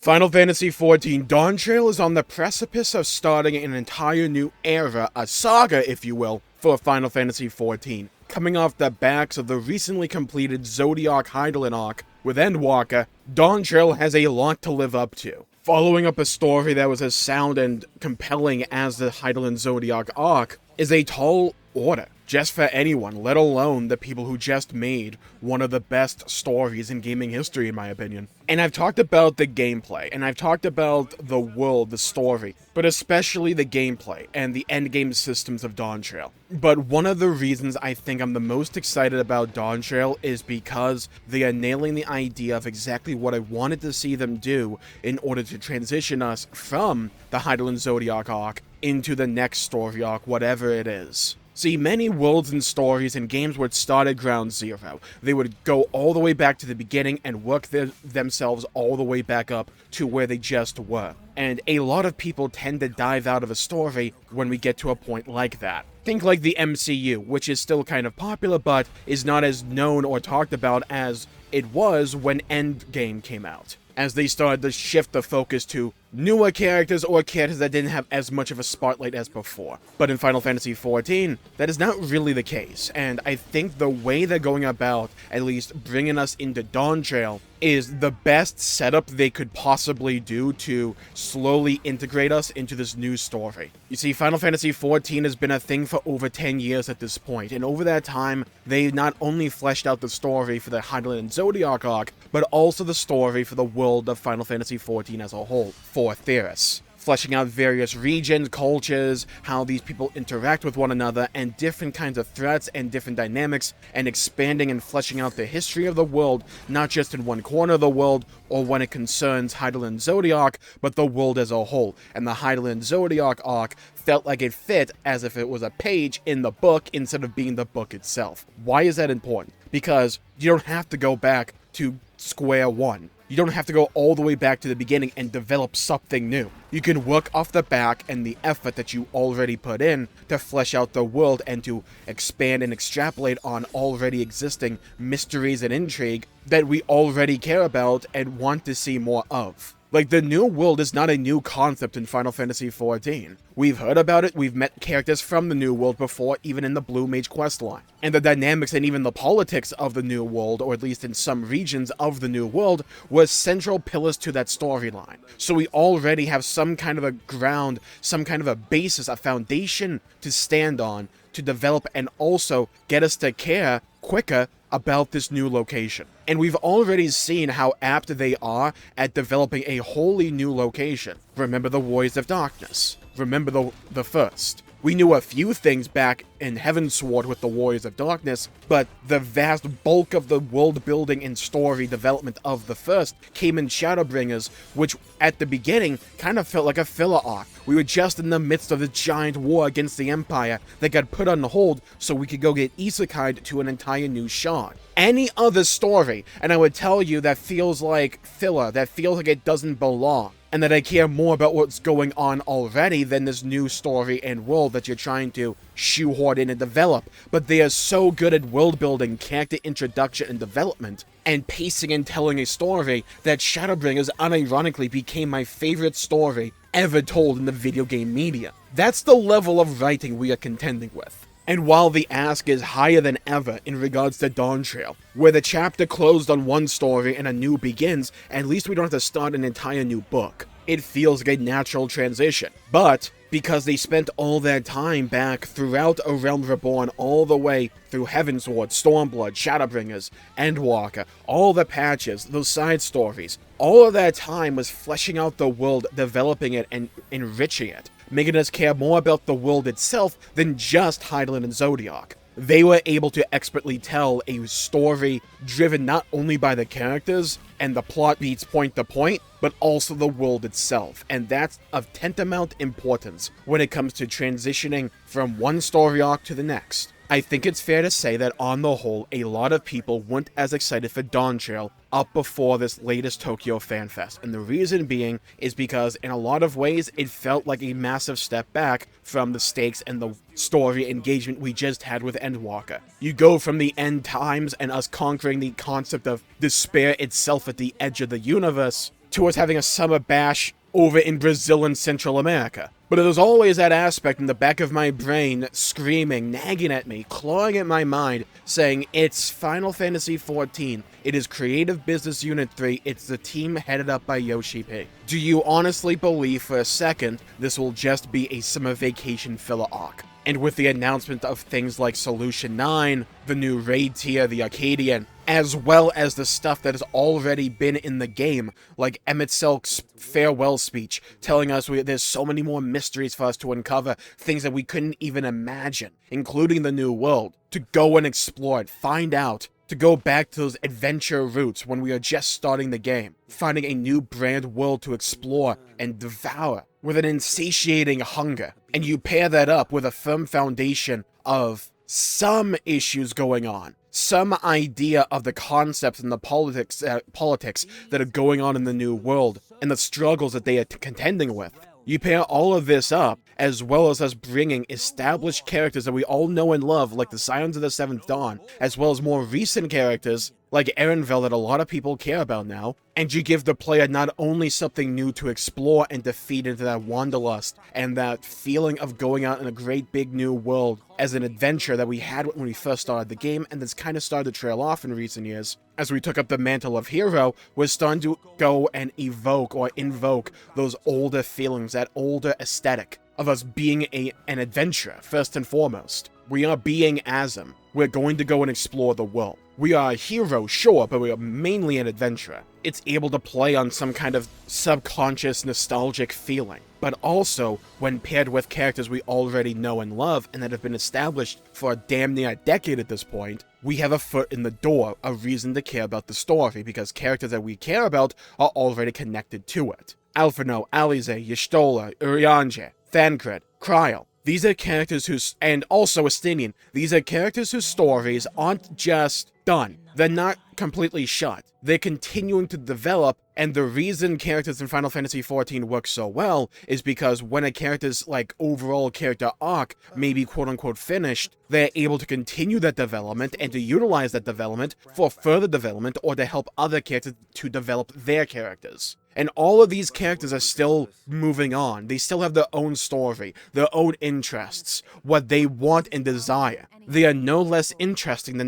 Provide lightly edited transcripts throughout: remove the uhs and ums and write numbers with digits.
Final Fantasy XIV Dawntrail is on the precipice of starting an entire new era, a saga if you will, for Final Fantasy XIV. Coming off the backs of the recently completed Zodiac Hydaelyn arc with Endwalker, Dawntrail has a lot to live up to. Following up a story that was as sound and compelling as the Hydaelyn Zodiac arc is a tall order, just for anyone, let alone the people who just made one of the best stories in gaming history, in my opinion. And I've talked about the gameplay, and I've talked about the world, the story, but especially the gameplay and the endgame systems of Dawntrail. But one of the reasons I think I'm the most excited about Dawntrail is because they are nailing the idea of exactly what I wanted to see them do in order to transition us from the Hydaelyn Zodiac arc into the next story arc, whatever it is. See, many worlds and stories and games would start at ground zero. They would go all the way back to the beginning and work themselves all the way back up to where they just were. And a lot of people tend to dive out of a story when we get to a point like that. Think like the MCU, which is still kind of popular but is not as known or talked about as it was when Endgame came out, as they started to shift the focus to newer characters or characters that didn't have as much of a spotlight as before. But in Final Fantasy XIV, that is not really the case, and I think the way they're going about at least bringing us into Dawntrail is the best setup they could possibly do to slowly integrate us into this new story. You see, Final Fantasy XIV has been a thing for over 10 years at this point, and over that time, they not only fleshed out the story for the Hydaelyn and Zodiac arc, but also the story for the world of Final Fantasy XIV as a whole, for Theris, fleshing out various regions, cultures, how these people interact with one another, and different kinds of threats and different dynamics, and expanding and fleshing out the history of the world, not just in one corner of the world, or when it concerns Hydaelyn Zodiac, but the world as a whole. And the Hydaelyn Zodiac arc felt like it fit as if it was a page in the book instead of being the book itself. Why is that important? Because you don't have to go back to square one. You don't have to go all the way back to the beginning and develop something new. You can work off the back and the effort that you already put in to flesh out the world and to expand and extrapolate on already existing mysteries and intrigue that we already care about and want to see more of. Like, the new world is not a new concept in Final Fantasy XIV. We've heard about it, we've met characters from the new world before, even in the Blue Mage questline. And the dynamics and even the politics of the new world, or at least in some regions of the new world, were central pillars to that storyline. So we already have some kind of a ground, some kind of a basis, a foundation to stand on, to develop and also get us to care quicker about this new location. And we've already seen how apt they are at developing a wholly new location. Remember the Warriors of Darkness. Remember the first. We knew a few things back in Heavensward with the Warriors of Darkness, but the vast bulk of the world building and story development of the first came in Shadowbringers, which at the beginning kind of felt like a filler arc. We were just in the midst of the giant war against the Empire that got put on hold so we could go get isekai'd to an entire new shard. Any other story, and I would tell you, that feels like filler, that feels like it doesn't belong, and that I care more about what's going on already than this new story and world that you're trying to shoehorn in and develop. But they are so good at world building, character introduction and development, and pacing and telling a story that Shadowbringers unironically became my favorite story ever told in the video game media. That's the level of writing we are contending with. And while the ask is higher than ever in regards to Dawntrail, where the chapter closed on one story and a new begins, at least we don't have to start an entire new book. It feels like a natural transition. But because they spent all their time back throughout A Realm Reborn all the way through Heavensward, Stormblood, Shadowbringers, Endwalker, all the patches, those side stories, all of that time was fleshing out the world, developing it, and enriching it, making us care more about the world itself than just Hydaelyn and Zodiac. They were able to expertly tell a story driven not only by the characters and the plot beats point to point, but also the world itself, and that's of tantamount importance when it comes to transitioning from one story arc to the next. I think it's fair to say that on the whole, a lot of people weren't as excited for Dawntrail up before this latest Tokyo Fan Fest, and the reason being is because in a lot of ways it felt like a massive step back from the stakes and the story engagement we just had with Endwalker. You go from the end times and us conquering the concept of despair itself at the edge of the universe to us having a summer bash over in Brazil and Central America. But there's always that aspect in the back of my brain screaming, nagging at me, clawing at my mind, saying, it's Final Fantasy XIV. It is Creative Business Unit 3. It's the team headed up by Yoshi P. Do you honestly believe for a second this will just be a summer vacation filler arc? And with the announcement of things like Solution 9, the new raid tier, the Arcadian, as well as the stuff that has already been in the game, like Emmett Silk's farewell speech, telling us there's so many more mysteries for us to uncover, things that we couldn't even imagine, including the new world, to go and explore it, find out, to go back to those adventure roots when we are just starting the game, finding a new brand world to explore and devour with an insatiating hunger. And you pair that up with a firm foundation of some issues going on, some idea of the concepts and the politics that are going on in the new world, and the struggles that they are contending with. You pair all of this up, as well as us bringing established characters that we all know and love, like the Scions of the Seventh Dawn, as well as more recent characters, like Erenville, that a lot of people care about now, and you give the player not only something new to explore and defeat into that wanderlust, and that feeling of going out in a great big new world as an adventure that we had when we first started the game, and that's kind of started to trail off in recent years. As we took up the mantle of hero, we're starting to go and evoke or invoke those older feelings, that older aesthetic of us being an adventurer, first and foremost. We are being Azim. We're going to go and explore the world. We are a hero, sure, but we are mainly an adventurer. It's able to play on some kind of subconscious nostalgic feeling, but also when paired with characters we already know and love and that have been established for damn near a decade at this point, we have a foot in the door, a reason to care about the story, because characters that we care about are already connected to it. Alphino, Alize, Y'shtola, Urianger, Thancred, Kryl. These are characters and also Estinian, these are characters whose stories aren't just done. They're not completely shut. They're continuing to develop, and the reason characters in Final Fantasy XIV work so well is because when a character's overall character arc may be quote-unquote finished, they're able to continue that development and to utilize that development for further development or to help other characters to develop their characters. And all of these characters are still moving on. They still have their own story, their own interests, what they want and desire. They are no less interesting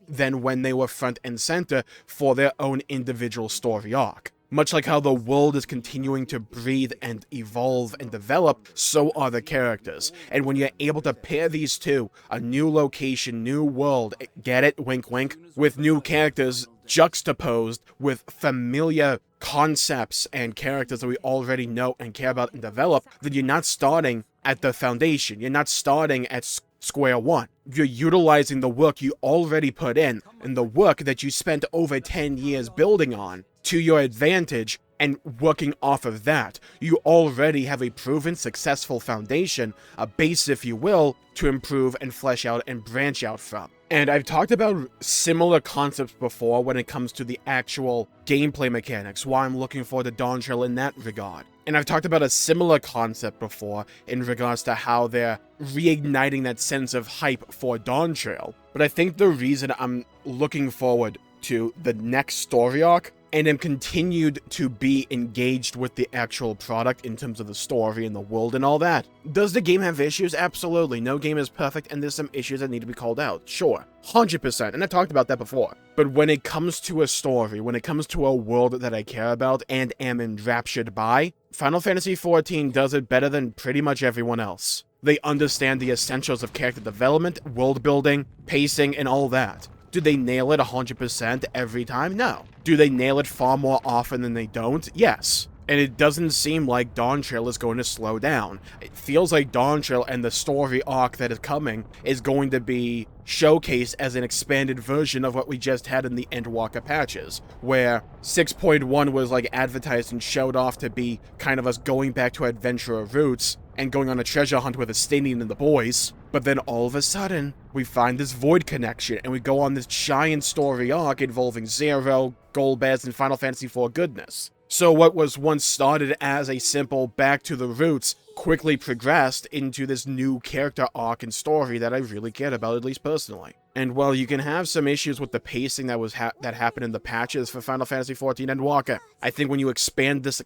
than when they were front and center for their own individual story arc. Much like how the world is continuing to breathe and evolve and develop, so are the characters. And when you're able to pair these two, a new location, new world, get it, wink wink, with new characters juxtaposed with familiar concepts and characters that we already know and care about and develop, then you're not starting at the foundation. You're not starting at square one. You're utilizing the work you already put in and the work that you spent over 10 years building on to your advantage, and working off of that. You already have a proven successful foundation, a base if you will, to improve and flesh out and branch out from. And I've talked about similar concepts before when it comes to the actual gameplay mechanics, why I'm looking forward to Dawntrail in that regard. And I've talked about a similar concept before in regards to how they're reigniting that sense of hype for Dawntrail. But I think the reason I'm looking forward to the next story arc and am continued to be engaged with the actual product in terms of the story and the world and all that. Does the game have issues? Absolutely. No game is perfect, and there's some issues that need to be called out. Sure. 100%, and I've talked about that before. But when it comes to a story, when it comes to a world that I care about and am enraptured by, Final Fantasy XIV does it better than pretty much everyone else. They understand the essentials of character development, world building, pacing, and all that. Do they nail it 100% every time? No. Do they nail it far more often than they don't? Yes. And it doesn't seem like Dawntrail is going to slow down. It feels like Dawntrail and the story arc that is coming is going to be showcased as an expanded version of what we just had in the Endwalker patches, where 6.1 was advertised and showed off to be kind of us going back to adventurer roots and going on a treasure hunt with Estinian and the boys. But then all of a sudden, we find this Void connection, and we go on this giant story arc involving Zero, Golbez, and Final Fantasy IV goodness. So what was once started as a simple back to the roots quickly progressed into this new character arc and story that I really cared about, at least personally. And while you can have some issues with the pacing that happened in the patches for Final Fantasy XIV and Walker, I think when you expand this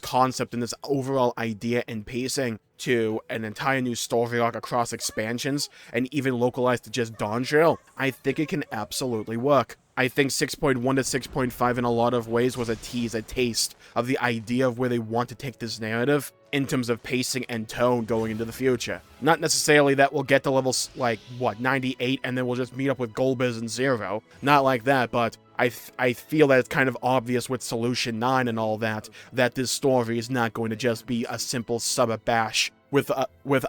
concept and this overall idea and pacing to an entire new story arc across expansions and even localized to just Dawntrail, I think it can absolutely work. I think 6.1 to 6.5 in a lot of ways was a taste of the idea of where they want to take this narrative in terms of pacing and tone going into the future. Not necessarily that we'll get to levels like, 98, and then we'll just meet up with Golbez and Zero. Not like that, but I feel that it's kind of obvious with Solution 9 and all that this story is not going to just be a simple summer bash with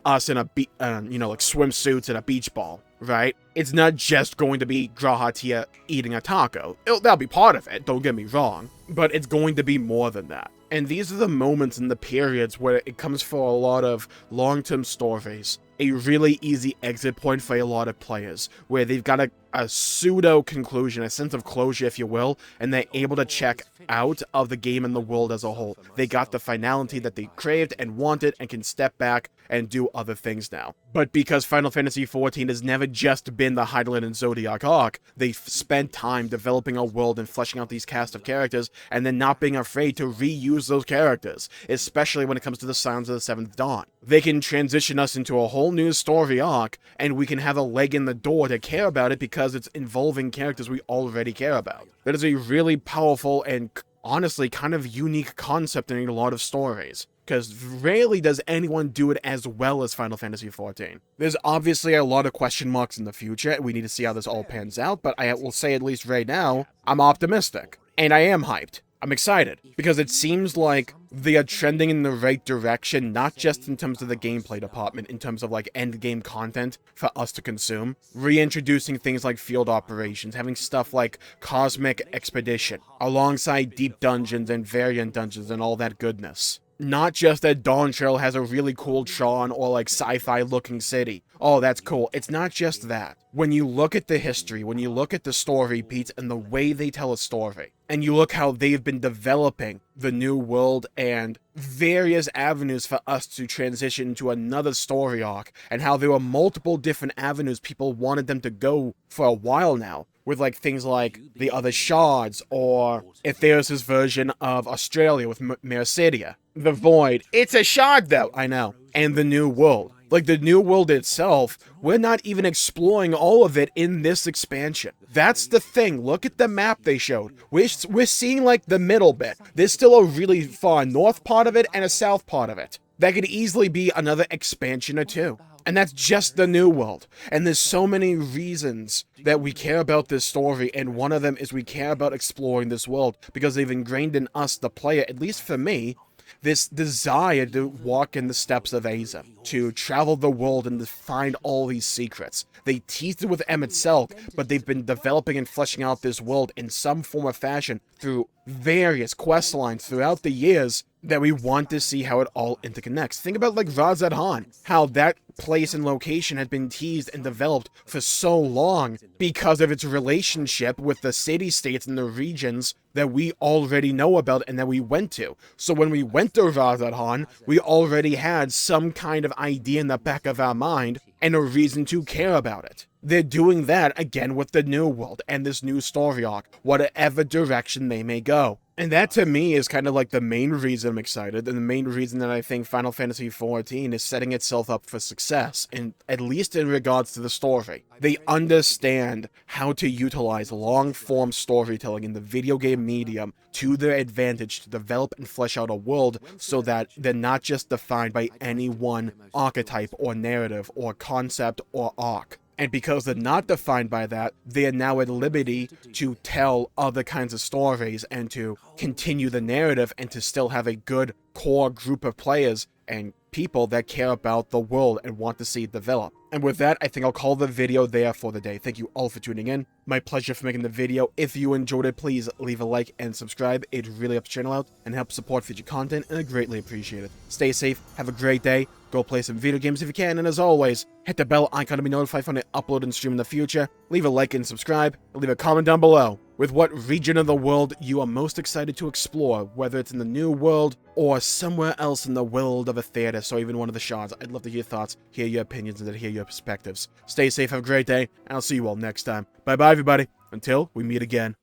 us in a like swimsuits and a beach ball, right? It's not just going to be Grahatia eating a taco. That'll be part of it, don't get me wrong, but it's going to be more than that. And these are the moments and the periods where it comes for a lot of long-term stories, a really easy exit point for a lot of players, where they've got a pseudo-conclusion, a sense of closure, if you will, and they're able to check out of the game and the world as a whole. They got the finality that they craved and wanted and can step back and do other things now. But because Final Fantasy XIV has never just been the Hydaelyn and Zodiac arc, they've spent time developing a world and fleshing out these cast of characters, and then not being afraid to reuse those characters, especially when it comes to the Scions of the Seventh Dawn. They can transition us into a whole new story arc, and we can have a leg in the door to care about it because it's involving characters we already care about. That is a really powerful and honestly kind of unique concept in a lot of stories, because rarely does anyone do it as well as Final Fantasy XIV. There's obviously a lot of question marks in the future, and we need to see how this all pans out, but I will say at least right now, I'm optimistic, and I am hyped. I'm excited, because it seems like they are trending in the right direction, not just in terms of the gameplay department, in terms of like endgame content for us to consume, reintroducing things like field operations, having stuff like Cosmic Expedition, alongside deep dungeons and variant dungeons and all that goodness. Not just that Dawntrail has a really cool Tron or like sci-fi looking city. Oh, that's cool. It's not just that. When you look at the history, when you look at the story beats and the way they tell a story, and you look how they've been developing the new world and various avenues for us to transition to another story arc, and how there were multiple different avenues people wanted them to go for a while now, with like things like the other shards, or if there's this version of Australia with Mercedia. The Void. It's a shard though, I know. And the new world. Like the new world itself, we're not even exploring all of it in this expansion. That's the thing. Look at the map they showed. We're seeing like the middle bit. There's still a really far north part of it and a south part of it. That could easily be another expansion or two. And that's just the new world. And there's so many reasons that we care about this story, and one of them is we care about exploring this world, because they've ingrained in us, the player, at least for me, this desire to walk in the steps of Asa, to travel the world and to find all these secrets. They teased it with Emmett Selk, but they've been developing and fleshing out this world in some form or fashion through various quest lines throughout the years that we want to see how it all interconnects. Think about like Razadhan, how that place and location had been teased and developed for so long because of its relationship with the city-states and the regions that we already know about and that we went to. So when we went to Razadhan, we already had some kind of idea in the back of our mind and a reason to care about it. They're doing that again with the new world and this new story arc, whatever direction they may go. And that to me is kind of like the main reason I'm excited, and the main reason that I think Final Fantasy XIV is setting itself up for success, at least in regards to the story. They understand how to utilize long-form storytelling in the video game medium to their advantage to develop and flesh out a world so that they're not just defined by any one archetype or narrative or concept or arc. And because they're not defined by that, they are now at liberty to tell other kinds of stories and to continue the narrative and to still have a good core group of players and people that care about the world and want to see it develop. And with that, I think I'll call the video there for the day. Thank you all for tuning in. My pleasure for making the video. If you enjoyed it, please leave a like and subscribe. It really helps the channel out and helps support future content, and I greatly appreciate it. Stay safe, have a great day, go play some video games if you can, and as always, hit the bell icon to be notified when I upload and stream in the future. Leave a like and subscribe, and leave a comment down below with what region of the world you are most excited to explore, whether it's in the new world or somewhere else in the world of a theater, so even one of the shards. I'd love to hear your thoughts, hear your opinions, and to hear your perspectives. Stay safe, have a great day, and I'll see you all next time. Bye-bye, everybody, until we meet again.